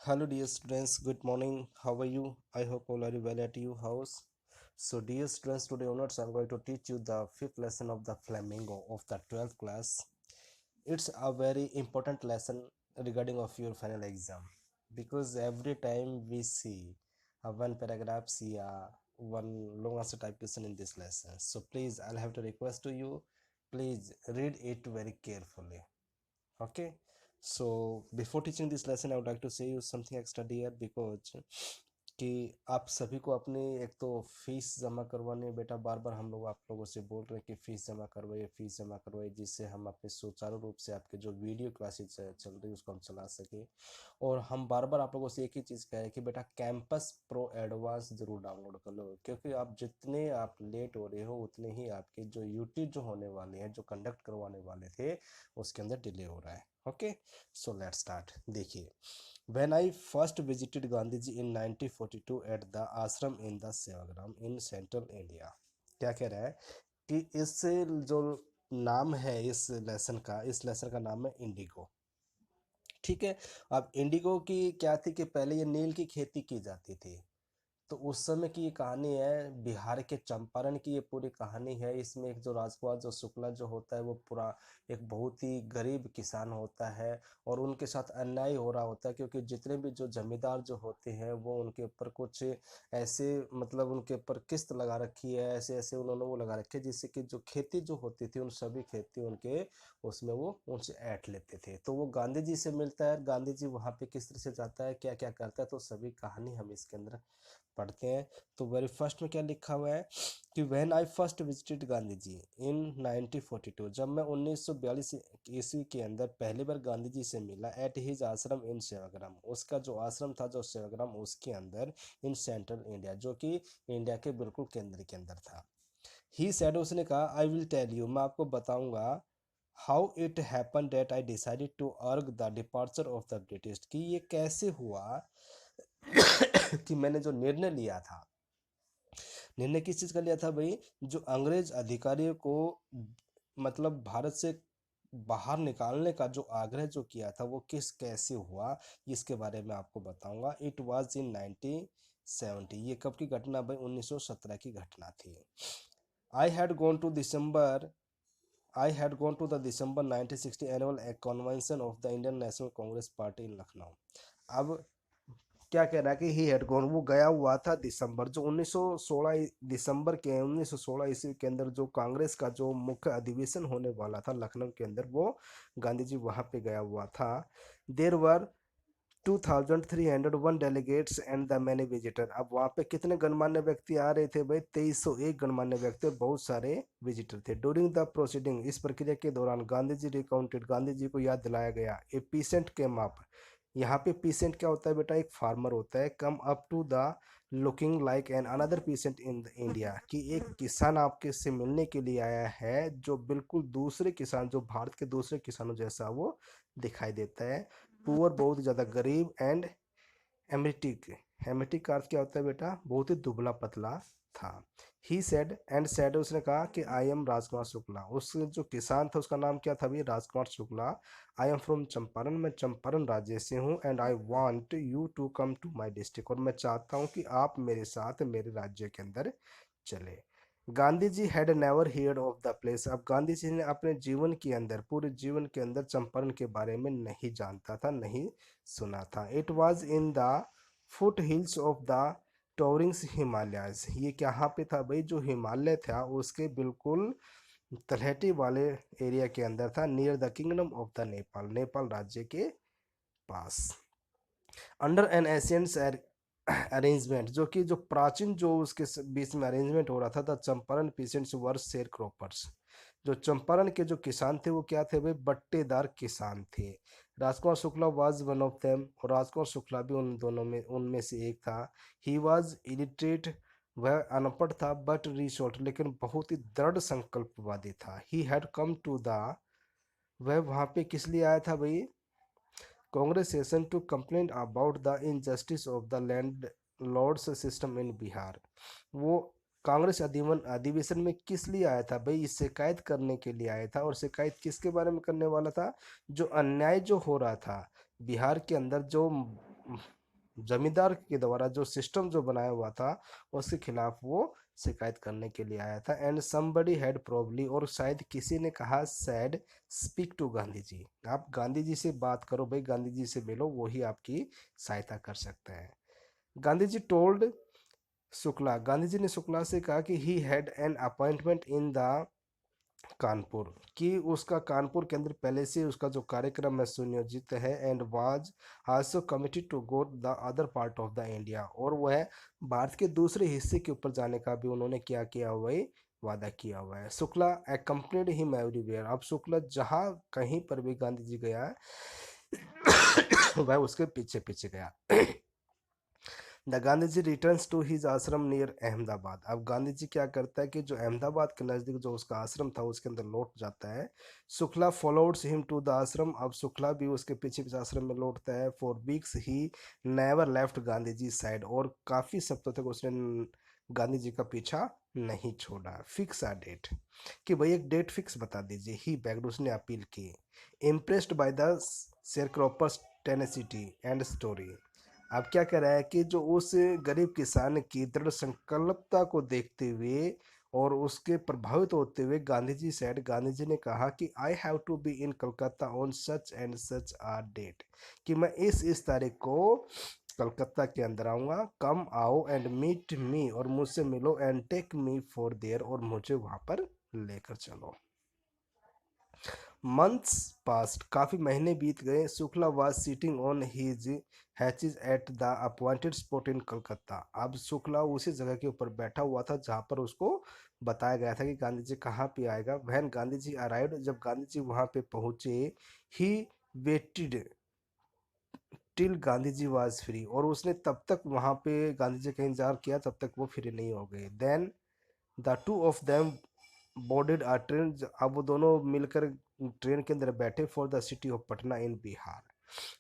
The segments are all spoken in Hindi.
Hello dear students, good morning. How are you? I hope all are well at your house. So dear students, today onwards I'm going to teach you the fifth lesson of the Flamingo of the 12th class. It's a very important lesson regarding of your final exam because every time we see a one paragraph, see a one long answer type question in this lesson. So please, I'll have to request to you, please read it very carefully. Okay, so before teaching this lesson I would like to say you something extra dear because कि आप सभी को अपनी एक तो फीस जमा करवानी है बेटा। बार बार हम लोग आप लोगों से बोल रहे हैं कि फीस जमा करवाइए जिससे हम अपने सुचारू रूप से आपके जो वीडियो क्लासेस चल रही है उसको हम चला सके। और हम बार बार आप लोगों से एक ही चीज़ कह रहे हैं कि बेटा कैंपस प्रो एडवांस जरूर डाउनलोड कर लो, क्योंकि आप जितने आप लेट हो रहे हो उतने ही आपके जो यूटी जो होने वाले हैं, जो कंडक्ट करवाने वाले थे, उसके अंदर डिले हो रहा है। Okay, so let's start. देखिए, when I first visited Gandhi ji in 1942 at the ashram in the Sevagram in central India. क्या कह रहा है कि इस जो नाम है इस लेसन का नाम है इंडिगो। ठीक है। अब इंडिगो की क्या थी कि पहले ये नील की खेती की जाती थी। तो उस समय की ये कहानी है, बिहार के चंपारण की ये पूरी कहानी है। इसमें एक जो राजकुमार जो शुक्ला जो होता है वो पूरा एक बहुत ही गरीब किसान होता है और उनके साथ अन्याय हो रहा होता है, क्योंकि जितने भी जो जमींदार जो होते हैं वो उनके ऊपर कुछ ऐसे मतलब उनके ऊपर किस्त लगा रखी है, ऐसे ऐसे उन्होंने वो लगा रखी है जिससे कि जो खेती जो होती थी उन सभी खेती उनके उसमें वो उनसे ऐंठ लेते थे। तो वो गांधी जी से मिलता है, गांधी जी वहाँ पे किस तरह से जाता है, क्या क्या करता है, तो सभी कहानी हम इसके अंदर पढ़ते हैं। तो वेरी फर्स्ट में क्या लिखा हुआ है कि when I first visited Gandhi ji in 1942, जब मैं 1942 ईस्वी के अंदर पहली बार गांधी जी से मिला एट हिज आश्रम इन सेवाग्राम, उसका जो आश्रम था जो सेवाग्राम उसके अंदर इन सेंट्रल इंडिया, जो कि इंडिया के बिल्कुल केंद्र के अंदर था। ही सेड, उसने कहा, आई विल टेल यू, मैं आपको बताऊंगा, how it happen that I decided to urge the departure of the British, कि ये कैसे हुआ कि मैंने जो निर्णय लिया था, निर्णय किस चीज़ का लिया था भाई, जो अंग्रेज अधिकारियों को मतलब भारत से बाहर निकालने का जो आग्रह जो किया था वो किस कैसे हुआ, इसके बारे में आपको बताऊंगा। इट वाज इन 1970, ये कब की घटना भाई, 1917 की घटना थी। I had gone to December I had gone to the December 1960 annual convention of the Indian National Congress Party in Lucknow। अब क्या कह रहा है कि ही हैड गॉन, वो गया हुआ था दिसंबर, जो 1916 दिसंबर के 1916 ईस्वी के अंदर जो कांग्रेस का जो मुख्य अधिवेशन होने वाला था लखनऊ के अंदर, वो गांधी जी वहां पे गया हुआ था। देर वर 2301 delegates and the many visitor. अब वहाँ पे कितने गणमान्य व्यक्ति आ रहे थे भाई, 2301 गणमान्य व्यक्ति और बहुत सारे विजिटर थे। ड्यूरिंग द प्रोसीडिंग, इस प्रक्रिया के दौरान गांधी जी रिकाउंटेड, गांधी जी को याद दिलाया गया, ए पीसेंट केम अप। यहाँ पे पीसेंट क्या होता है बेटा, एक फार्मर होता है। Come up to the looking like an another peasant in India, कि एक किसान आपके से मिलने के लिए आया है जो बिल्कुल दूसरे किसान, जो भारत के दूसरे किसानों जैसा वो दिखाई देता है। पुअर, बहुत ज़्यादा गरीब, एंड एमेटिक, एमेटिक का अर्थ क्या होता है बेटा, बहुत ही दुबला पतला था। ही सेड, एंड सेड, उसने कहा कि आई एम राजकुमार शुक्ला, उस जो किसान था उसका नाम क्या था भाई, Rajkumar Shukla. I am from Champaran, मैं चंपारण राज्य से हूँ। And I want you to come to my district, और मैं चाहता हूँ कि आप मेरे साथ मेरे राज्य के अंदर चले। Gandhi ji had never heard of the place, अब गांधी जी ने अपने जीवन के अंदर, पूरे जीवन के अंदर चंपारण के बारे में नहीं जानता था, नहीं सुना था। It was in the foot hills of the towering Himalayas, ये कहाँ पे था भाई, जो हिमालय था उसके बिल्कुल तलहटी वाले एरिया के अंदर था। Near the kingdom of the Nepal, Nepal राज्य के पास। अंडर एन एशियंस अरेंजमेंट, जो कि जो प्राचीन जो उसके बीच में अरेंजमेंट हो रहा था, the Champaran peasants were share croppers, जो चंपारण के जो किसान थे वो क्या थे भाई, बट्टेदार किसान थे। Rajkumar Shukla was one of them, और राजकुमार शुक्ला भी उन दोनों में उनमें से एक था। ही वाज इलिटरेट, वह अनपढ़ था, बट रिसोर्ट, लेकिन बहुत ही दृढ़ संकल्पवादी था। He had come to the, वह वहाँ पे किस लिए आया था भाई, Congress session to complain about the injustice of the land lords system in Bihar. वो कांग्रेस अधिवेशन में किस लिए आया था भाई, इस शिकायत करने के लिए आया था। और शिकायत किसके बारे में करने वाला था, जो अन्याय जो हो रहा था बिहार के अंदर, जो जमींदार के द्वारा जो सिस्टम जो बनाया हुआ था उसके खिलाफ वो शिकायत करने के लिए आया था। एंड समबडी हैड प्रोबली, और शायद किसी ने कहा, sad speak to Gandhi ji, आप गांधी जी से बात करो भाई, गांधी जी से मिलो, वही आपकी सहायता कर सकते हैं। गांधी जी टोल्ड शुक्ला, गांधी जी ने शुक्ला से कहा कि he had an appointment in the Kanpur, कि उसका कानपुर के अंदर पहले से उसका जो कार्यक्रम है सुनियोजित है। And was also committed to go the other part of the India, और वह भारत के दूसरे हिस्से के ऊपर जाने का भी उन्होंने क्या किया हुआ है, वादा किया हुआ है। शुक्ला accompanied हिम एवरीवेयर, अब शुक्ला जहाँ कहीं पर भी गांधी जी गया वह उसके पीछे पीछे गया। The Gandhi ji returns to his ashram near Ahmedabad, अब गांधी जी क्या करता है कि जो अहमदाबाद के नज़दीक जो उसका आश्रम था उसके अंदर लौट जाता है। शुक्ला फॉलोड्स हिम टू द आश्रम, अब शुक्ला भी उसके पीछे पीछे आश्रम में लौटता है। For weeks he never left Gandhi ji side, और काफ़ी सप्ताह तक उसने गांधी जी का पीछा नहीं छोड़ा। फिक्स आ डेट, कि भाई एक डेट फिक्स बता दीजिए, ही बेग्ड, उसने अपील की। Impressed by the sharecroppers tenacity and story, अब क्या कह रहा है कि जो उस गरीब किसान की दृढ़ संकल्पता को देखते हुए और उसके प्रभावित होते हुए गांधी जी सेड, गांधी जी ने कहा कि I have to be in Calcutta on such and such a date, कि मैं इस तारीख को कलकत्ता के अंदर आऊँगा, कम आओ एंड मीट मी, और मुझसे मिलो, and take me for there, और मुझे वहाँ पर लेकर चलो। मंथ्स पास्ट, काफी महीने बीत गए। Shukla was sitting on his haunches at the appointed spot in Calcutta, अब शुक्ला उसी जगह के ऊपर बैठा हुआ था जहां पर उसको बताया गया था कि गांधी जी कहाँ पे आएगा। वैन गांधी जी अराइव्ड, जब गांधी जी वहां पे पहुंचे, he waited till Gandhi ji was free, और उसने तब तक वहां पे गांधी जी का इंतजार किया, तब तक वो फ्री नहीं हो गए। Then the two of them boarded a train, अब वो दोनों मिलकर ट्रेन के अंदर बैठे for the city of Patna in Bihar,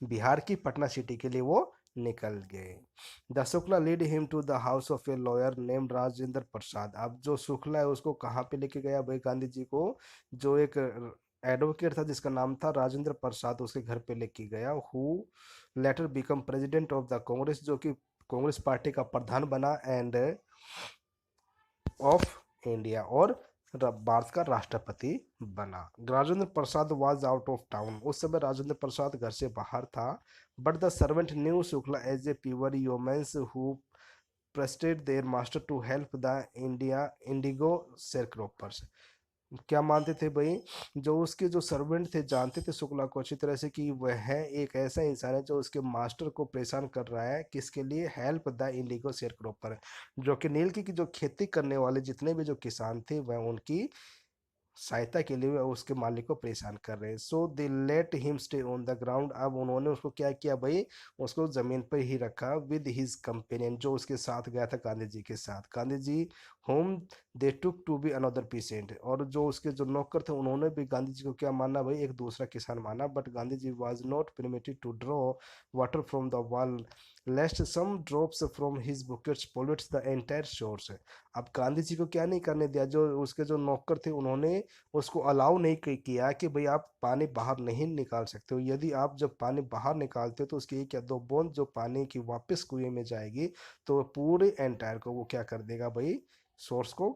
Bihar की पटना सिटी के लिए वो निकल गए। The Shukla led him to the house of a lawyer named Rajendra Prasad, अब जो शुक्ला है उसको कहाँ पे लेके गया भाई गांधी जी को, जो एक एडवोकेट था जिसका नाम था राजेंद्र प्रसाद, उसके घर पे लेके गया। Who letter become president of the Congress, जो कि कांग्रेस पार्टी का प्रधान बना, एंड ऑफ इंडिया, और भारत का राष्ट्रपति बना। Rajendra Prasad was out of town, उस समय राजेंद्र प्रसाद घर से बाहर था। But the servant knew Shukla as a poor humans who प्रस्टेड their master to help the India indigo sharecroppers, क्या मानते थे भाई, जो उसके जो सर्वेंट थे जानते थे शुक्ला को अच्छी तरह से कि वह है एक ऐसा इंसान है जो उसके मास्टर को परेशान कर रहा है, किसके लिए, help the Indigo share cropper, जो कि नील की जो खेती करने वाले जितने भी जो किसान थे वह उनकी सहायता के लिए वह उसके मालिक को परेशान कर रहे हैं। So they let him stay on the ground, अब उन्होंने उसको क्या किया भाई, उसको जमीन पर ही रखा विद हिज कंपेनियन, जो उसके साथ गया था गांधी जी के साथ, Gandhi ji whom they took to be another patient, और जो उसके जो नौकर थे उन्होंने भी गांधी जी को क्या माना भाई, एक दूसरा किसान माना। But Gandhi ji was not permitted to draw water from the well lest some drops from his buckets pollutes the entire source, अब गांधी जी को क्या नहीं करने दिया, जो उसके जो नौकर थे उन्होंने उसको अलाउ नहीं किया कि भाई आप पानी बाहर नहीं निकाल सकते हो, यदि आप जब पानी बाहर निकालते हो तो उसकी एक या दो बूंद जो पानी की वापस कुएं में जाएगी तो वो पूरे एंटायर को वो क्या कर देगा भाई, सोर्स को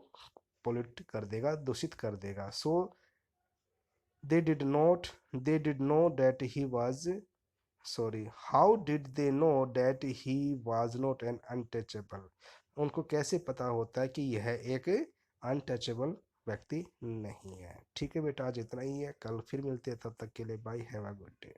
पोल्यूट कर देगा, दूषित कर देगा। So they did not, they did know that he was, sorry, how did they know that he was not an untouchable, उनको कैसे पता होता है कि यह एक अनटचेबल व्यक्ति नहीं है। ठीक है बेटा, आज इतना ही है, कल फिर मिलते हैं, तब तक के लिए bye, have a good day.